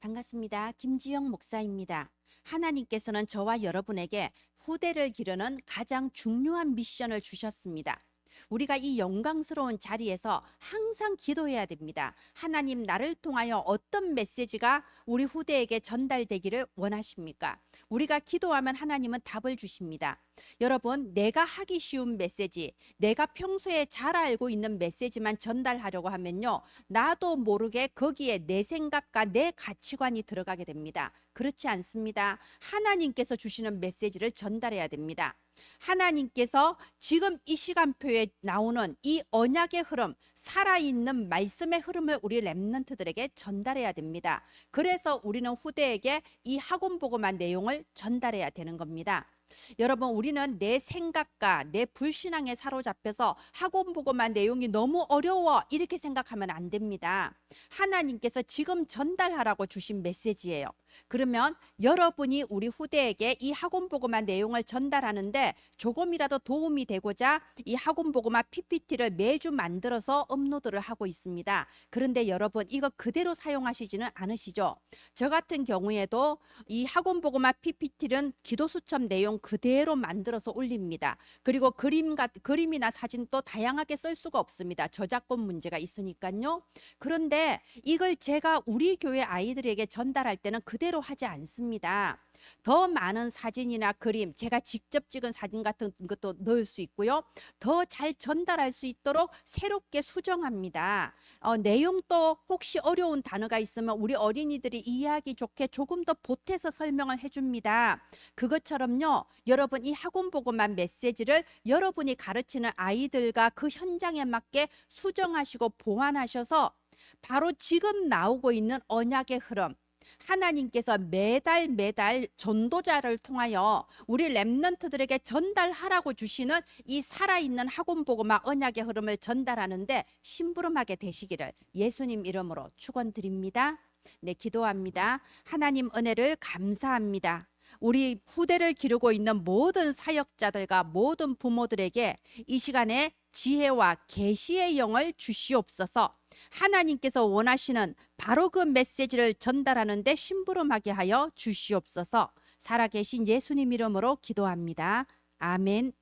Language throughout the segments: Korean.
반갑습니다. 김지영 목사입니다. 하나님께서는 저와 여러분에게 후대를 기르는 가장 중요한 미션을 주셨습니다. 우리가 이 영광스러운 자리에서 항상 기도해야 됩니다. 하나님, 나를 통하여 어떤 메시지가 우리 후대에게 전달되기를 원하십니까? 우리가 기도하면 하나님은 답을 주십니다. 여러분, 내가 하기 쉬운 메시지, 내가 평소에 잘 알고 있는 메시지만 전달하려고 하면요, 나도 모르게 거기에 내 생각과 내 가치관이 들어가게 됩니다. 그렇지 않습니다. 하나님께서 주시는 메시지를 전달해야 됩니다. 하나님께서 지금 이 시간표에 나오는 이 언약의 흐름, 살아있는 말씀의 흐름을 우리 렘넌트들에게 전달해야 됩니다. 그래서 우리는 후대에게 이 학원 보고만 내용을 전달해야 되는 겁니다. 여러분, 우리는 내 생각과 내 불신앙에 사로잡혀서 학원 보고만 내용이 너무 어려워 이렇게 생각하면 안 됩니다. 하나님께서 지금 전달하라고 주신 메시지예요. 그러면 여러분이 우리 후대에게 이 학원 보고만 내용을 전달하는데 조금이라도 도움이 되고자 이 학원 보고만 PPT를 매주 만들어서 업로드를 하고 있습니다. 그런데 여러분, 이거 그대로 사용하시지는 않으시죠? 저 같은 경우에도 이 학원 보고만 PPT는 기도 수첩 내용 그대로 만들어서 올립니다. 그리고 그림이나 사진 또 다양하게 쓸 수가 없습니다. 저작권 문제가 있으니까요. 그런데 이걸 제가 우리 교회 아이들에게 전달할 때는 그대로 하지 않습니다. 더 많은 사진이나 그림, 제가 직접 찍은 사진 같은 것도 넣을 수 있고요. 더 잘 전달할 수 있도록 새롭게 수정합니다. 내용도 혹시 어려운 단어가 있으면 우리 어린이들이 이해하기 좋게 조금 더 보태서 설명을 해줍니다. 그것처럼요, 여러분, 이 학원 보고만 메시지를 여러분이 가르치는 아이들과 그 현장에 맞게 수정하시고 보완하셔서 바로 지금 나오고 있는 언약의 흐름, 하나님께서 매달 전도자를 통하여 우리 렘넌트들에게 전달하라고 주시는 이 살아있는 학원 보고만 언약의 흐름을 전달하는데 심부름하게 되시기를 예수님 이름으로 축원드립니다. 네, 기도합니다. 하나님, 은혜를 감사합니다. 우리 후대를 기르고 있는 모든 사역자들과 모든 부모들에게 이 시간에 지혜와 계시의 영을 주시옵소서. 하나님께서 원하시는 바로 그 메시지를 전달하는 데 심부름하게 하여 주시옵소서. 살아계신 예수님 이름으로 기도합니다. 아멘.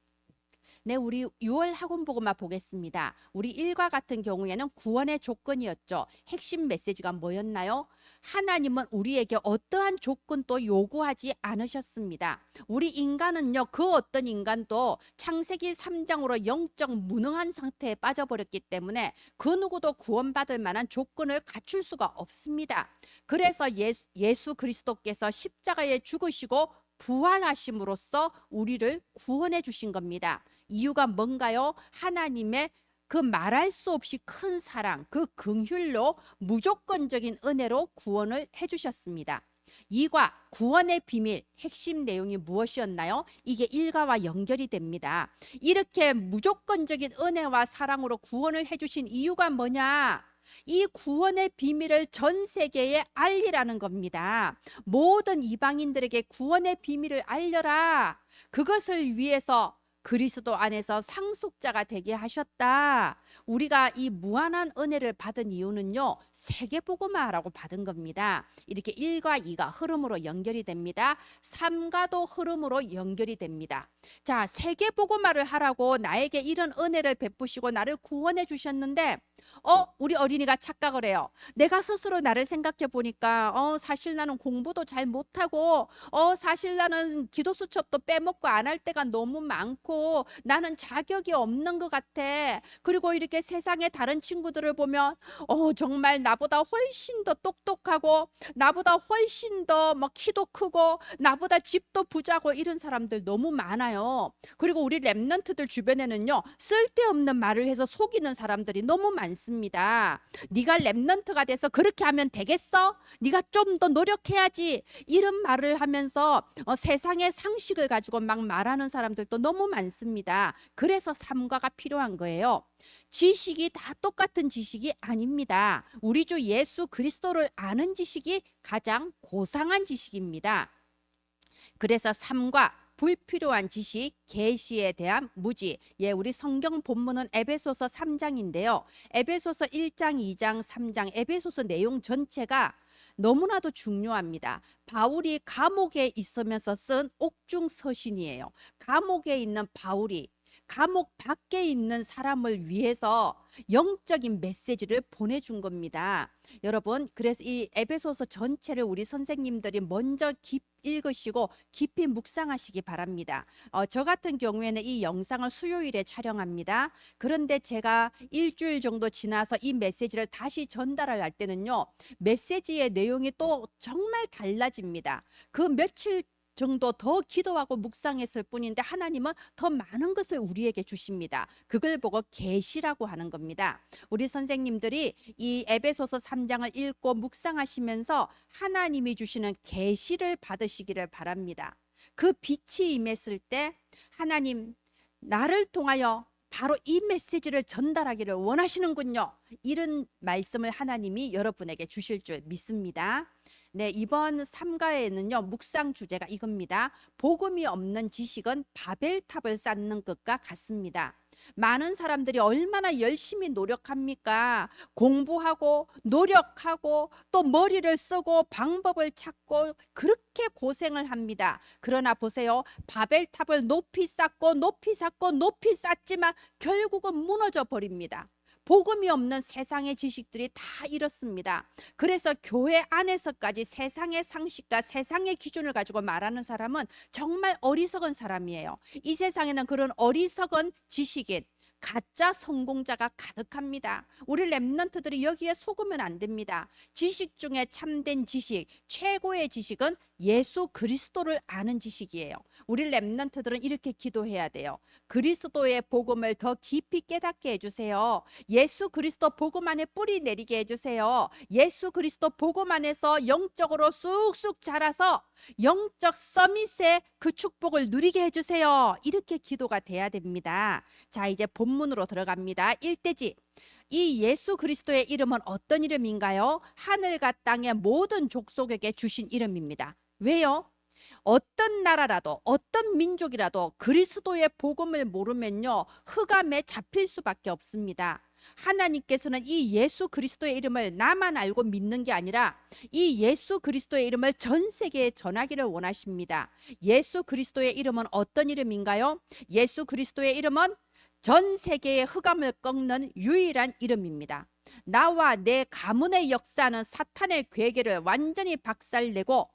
네, 우리 6월 학원 보고만 보겠습니다. 우리 1과 같은 경우에는 구원의 조건이었죠. 핵심 메시지가 뭐였나요? 하나님은 우리에게 어떠한 조건도 요구하지 않으셨습니다. 우리 인간은요, 그 어떤 인간도 창세기 3장으로 영적 무능한 상태에 빠져버렸기 때문에 그 누구도 구원받을 만한 조건을 갖출 수가 없습니다. 그래서 예수 그리스도께서 십자가에 죽으시고 부활하심으로써 우리를 구원해 주신 겁니다. 이유가 뭔가요? 하나님의 그 말할 수 없이 큰 사랑, 그 긍휼로 무조건적인 은혜로 구원을 해 주셨습니다. 2과 구원의 비밀, 핵심 내용이 무엇이었나요? 이게 1과와 연결이 됩니다. 이렇게 무조건적인 은혜와 사랑으로 구원을 해 주신 이유가 뭐냐? 이 구원의 비밀을 전 세계에 알리라는 겁니다. 모든 이방인들에게 구원의 비밀을 알려라. 그것을 위해서 그리스도 안에서 상속자가 되게 하셨다. 우리가 이 무한한 은혜를 받은 이유는요, 세계복음화라고 받은 겁니다. 이렇게 1과 2가 흐름으로 연결이 됩니다. 3과도 흐름으로 연결이 됩니다. 자, 세계복음화를 하라고 나에게 이런 은혜를 베푸시고 나를 구원해 주셨는데 우리 어린이가 착각을 해요. 내가 스스로 나를 생각해 보니까 사실 나는 공부도 잘 못하고 사실 나는 기도 수첩도 빼먹고 안 할 때가 너무 많고 나는 자격이 없는 것 같아. 그리고 이렇게 세상의 다른 친구들을 보면 정말 나보다 훨씬 더 똑똑하고 나보다 훨씬 더 키도 크고 나보다 집도 부자고 이런 사람들 너무 많아요. 그리고 우리 렘넌트들 주변에는요, 쓸데없는 말을 해서 속이는 사람들이 너무 많습니다. 네가 렘넌트가 돼서 그렇게 하면 되겠어? 네가 좀 더 노력해야지. 이런 말을 하면서 세상의 상식을 가지고 막 말하는 사람들도 너무 많습니다. 그래서 삼가가 필요한 거예요. 지식이 다 똑같은 지식이 아닙니다. 우리 주 예수 그리스도를 아는 지식이 가장 고상한 지식입니다. 그래서 3과 불필요한 지식, 계시에 대한 무지. 예, 우리 성경 본문은 에베소서 3장인데요. 에베소서 1장, 2장, 3장, 에베소서 내용 전체가 너무나도 중요합니다. 바울이 감옥에 있으면서 쓴 옥중 서신이에요. 감옥에 있는 바울이 감옥 밖에 있는 사람을 위해서 영적인 메시지를 보내준 겁니다. 여러분, 그래서 이 에베소서 전체를 우리 선생님들이 먼저 읽으시고 깊이 묵상하시기 바랍니다. 저 같은 경우에는 이 영상을 수요일에 촬영합니다. 그런데 제가 일주일 정도 지나서 이 메시지를 다시 전달을 할 때는요, 메시지의 내용이 또 정말 달라집니다. 그 며칠 정도 더 기도하고 묵상했을 뿐인데 하나님은 더 많은 것을 우리에게 주십니다. 그걸 보고 계시라고 하는 겁니다. 우리 선생님들이 이 에베소서 3장을 읽고 묵상하시면서 하나님이 주시는 계시를 받으시기를 바랍니다. 그 빛이 임했을 때 하나님, 나를 통하여 바로 이 메시지를 전달하기를 원하시는군요. 이런 말씀을 하나님이 여러분에게 주실 줄 믿습니다. 네, 이번 3가에는요, 묵상 주제가 이겁니다. 복음이 없는 지식은 바벨탑을 쌓는 것과 같습니다. 많은 사람들이 얼마나 열심히 노력합니까? 공부하고 노력하고 또 머리를 쓰고 방법을 찾고 그렇게 고생을 합니다. 그러나 보세요. 바벨탑을 높이 쌓고 높이 쌓고 높이 쌓지만 결국은 무너져 버립니다. 복음이 없는 세상의 지식들이 다 이렇습니다. 그래서 교회 안에서까지 세상의 상식과 세상의 기준을 가지고 말하는 사람은 정말 어리석은 사람이에요. 이 세상에는 그런 어리석은 지식인, 가짜 성공자가 가득합니다. 우리 랩런트들이 여기에 속으면 안 됩니다. 지식 중에 참된 지식, 최고의 지식은 예수 그리스도를 아는 지식이에요. 우리 랩런트들은 이렇게 기도해야 돼요. 그리스도의 복음을 더 깊이 깨닫게 해주세요. 예수 그리스도 복음 안에 뿌리 내리게 해주세요. 예수 그리스도 복음 안에서 영적으로 쑥쑥 자라서 영적 서밋의 그 축복을 누리게 해주세요. 이렇게 기도가 돼야 됩니다. 자, 이제 본문으로 들어갑니다. 일대지. 이 예수 그리스도의 이름은 어떤 이름인가요? 하늘과 땅의 모든 족속에게 주신 이름입니다. 왜요? 어떤 나라라도 어떤 민족이라도 그리스도의 복음을 모르면요, 흑암에 잡힐 수밖에 없습니다. 하나님께서는 이 예수 그리스도의 이름을 나만 알고 믿는 게 아니라 이 예수 그리스도의 이름을 전 세계에 전하기를 원하십니다. 예수 그리스도의 이름은 어떤 이름인가요? 예수 그리스도의 이름은 전 세계의 흑암을 꺾는 유일한 이름입니다. 나와 내 가문의 역사는 사탄의 괴계를 완전히 박살내고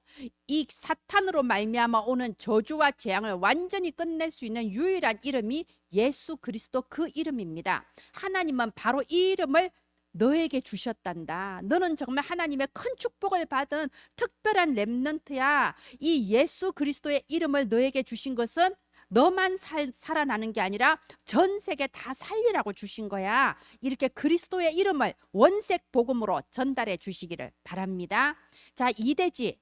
이 사탄으로 말미암아 오는 저주와 재앙을 완전히 끝낼 수 있는 유일한 이름이 예수 그리스도 그 이름입니다. 하나님은 바로 이 이름을 너에게 주셨단다. 너는 정말 하나님의 큰 축복을 받은 특별한 렘넌트야. 이 예수 그리스도의 이름을 너에게 주신 것은 너만 살아나는 게 아니라 전 세계 다 살리라고 주신 거야. 이렇게 그리스도의 이름을 원색 복음으로 전달해 주시기를 바랍니다. 자, 이대지.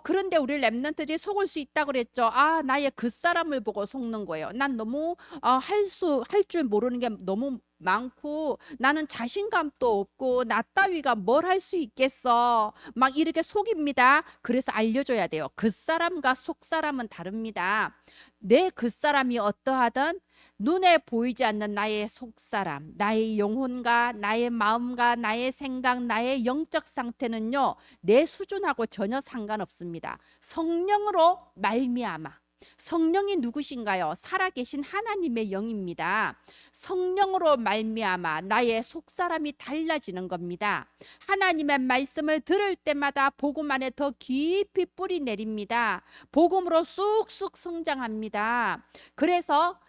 그런데 우리 랩런트들이 속을 수 있다고 그랬죠. 나의 그 사람을 보고 속는 거예요. 난 너무 할 줄 모르는 게 너무 많고 나는 자신감도 없고 나 따위가 뭘 할 수 있겠어. 막 이렇게 속입니다. 그래서 알려줘야 돼요. 그 사람과 속 사람은 다릅니다. 내 그 사람이 어떠하든 눈에 보이지 않는 나의 속 사람, 나의 영혼과 나의 마음과 나의 생각, 나의 영적 상태는요, 내 수준하고 전혀 상관없습니다. 성령으로 말미암아. 성령이 누구신가요? 살아계신 하나님의 영입니다. 성령으로 말미암아 나의 속사람이 달라지는 겁니다. 하나님의 말씀을 들을 때마다 복음 안에 더 깊이 뿌리 내립니다. 복음으로 쑥쑥 성장합니다. 그래서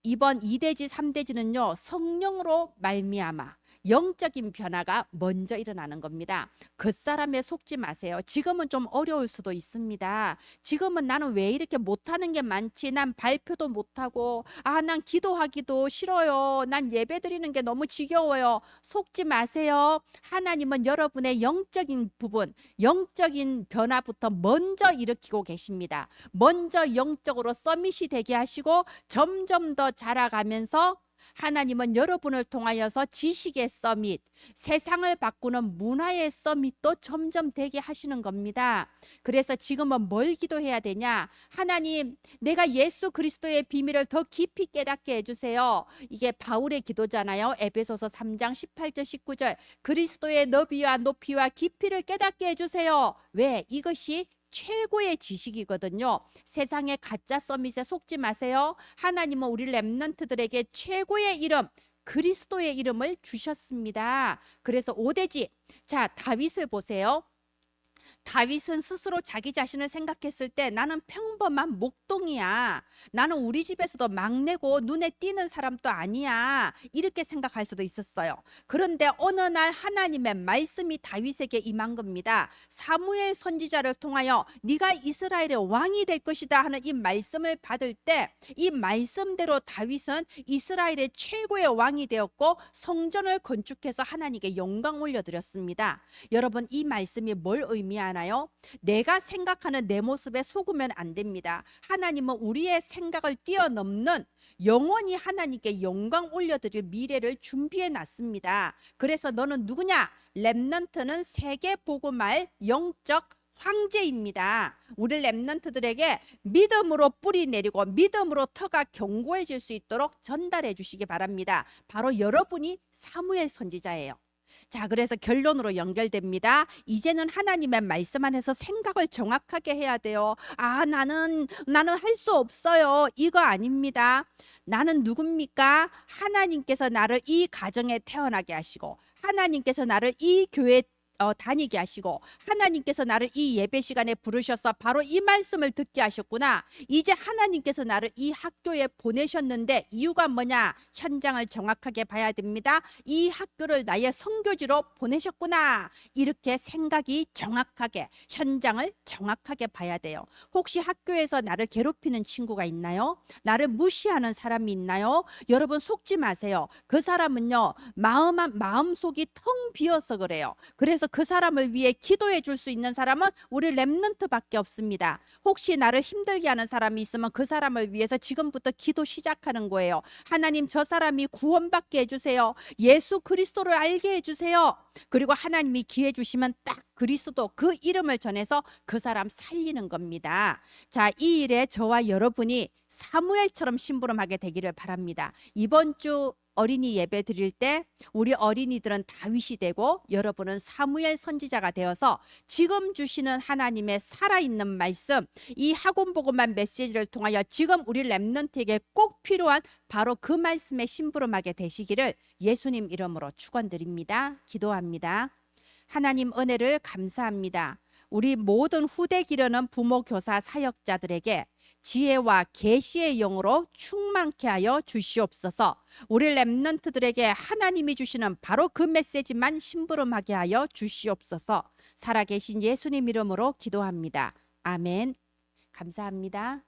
이번 2대지 3대지는요, 성령으로 말미암아 영적인 변화가 먼저 일어나는 겁니다. 그 사람에 속지 마세요. 지금은 좀 어려울 수도 있습니다. 지금은 나는 왜 이렇게 못하는 게 많지? 난 발표도 못하고 난 기도하기도 싫어요. 난 예배 드리는 게 너무 지겨워요. 속지 마세요. 하나님은 여러분의 영적인 부분, 영적인 변화부터 먼저 일으키고 계십니다. 먼저 영적으로 서밋이 되게 하시고 점점 더 자라가면서 하나님은 여러분을 통하여서 지식의 서밋, 세상을 바꾸는 문화의 서밋도 점점 되게 하시는 겁니다. 그래서 지금은 뭘 기도해야 되냐? 하나님, 내가 예수 그리스도의 비밀을 더 깊이 깨닫게 해주세요. 이게 바울의 기도잖아요. 에베소서 3장 18절 19절. 그리스도의 너비와 높이와 깊이를 깨닫게 해주세요. 왜? 이것이 최고의 지식이거든요. 세상의 가짜 서밋에 속지 마세요. 하나님은 우리 렘넌트들에게 최고의 이름, 그리스도의 이름을 주셨습니다. 그래서 오대지. 자, 다윗을 보세요. 다윗은 스스로 자기 자신을 생각했을 때 나는 평범한 목동이야. 나는 우리 집에서도 막내고 눈에 띄는 사람도 아니야. 이렇게 생각할 수도 있었어요. 그런데 어느 날 하나님의 말씀이 다윗에게 임한 겁니다. 사무엘 선지자를 통하여 네가 이스라엘의 왕이 될 것이다 하는 이 말씀을 받을 때 이 말씀대로 다윗은 이스라엘의 최고의 왕이 되었고 성전을 건축해서 하나님께 영광 올려드렸습니다. 여러분, 이 말씀이 뭘 의미하나요? 내가 생각하는 내 모습에 속으면 안 됩니다. 하나님은 우리의 생각을 뛰어넘는 영원히 하나님께 영광 올려드릴 미래를 준비해 놨습니다. 그래서 너는 누구냐? 렘넌트는 세계 복음할 영적 황제입니다. 우리 렘넌트들에게 믿음으로 뿌리 내리고 믿음으로 터가 견고해질 수 있도록 전달해 주시기 바랍니다. 바로 여러분이 사무엘 선지자예요. 자, 그래서 결론으로 연결됩니다. 이제는 하나님의 말씀 안에서 생각을 정확하게 해야 돼요. 아, 나는 할 수 없어요. 이거 아닙니다. 나는 누굽니까? 하나님께서 나를 이 가정에 태어나게 하시고, 하나님께서 나를 이 교회에 다니게 하시고, 하나님께서 나를 이 예배 시간에 부르셔서 바로 이 말씀을 듣게 하셨구나. 이제 하나님께서 나를 이 학교에 보내셨는데 이유가 뭐냐? 현장을 정확하게 봐야 됩니다. 이 학교를 나의 선교지로 보내셨구나. 이렇게 생각이 정확하게, 현장을 정확하게 봐야 돼요. 혹시 학교에서 나를 괴롭히는 친구가 있나요? 나를 무시하는 사람이 있나요? 여러분, 속지 마세요. 그 사람은요, 마음속이 텅 비어서 그래요. 그래서 그 사람을 위해 기도해 줄 수 있는 사람은 우리 렘넌트밖에 없습니다. 혹시 나를 힘들게 하는 사람이 있으면 그 사람을 위해서 지금부터 기도 시작하는 거예요. 하나님, 저 사람이 구원받게 해주세요. 예수 그리스도를 알게 해주세요. 그리고 하나님이 기회 주시면 딱 그리스도 그 이름을 전해서 그 사람 살리는 겁니다. 자, 이 일에 저와 여러분이 사무엘처럼 심부름하게 되기를 바랍니다. 이번 주 어린이 예배 드릴 때 우리 어린이들은 다윗이 되고 여러분은 사무엘 선지자가 되어서 지금 주시는 하나님의 살아있는 말씀, 이 학원복음만 메시지를 통하여 지금 우리 렘넌트에게 꼭 필요한 바로 그 말씀에 심부름하게 되시기를 예수님 이름으로 축원드립니다. 기도합니다. 하나님, 은혜를 감사합니다. 우리 모든 후대 기르는 부모, 교사, 사역자들에게 지혜와 계시의 영으로 충만케 하여 주시옵소서. 우리 렘넌트들에게 하나님이 주시는 바로 그 메시지만 심부름하게 하여 주시옵소서. 살아계신 예수님 이름으로 기도합니다. 아멘. 감사합니다.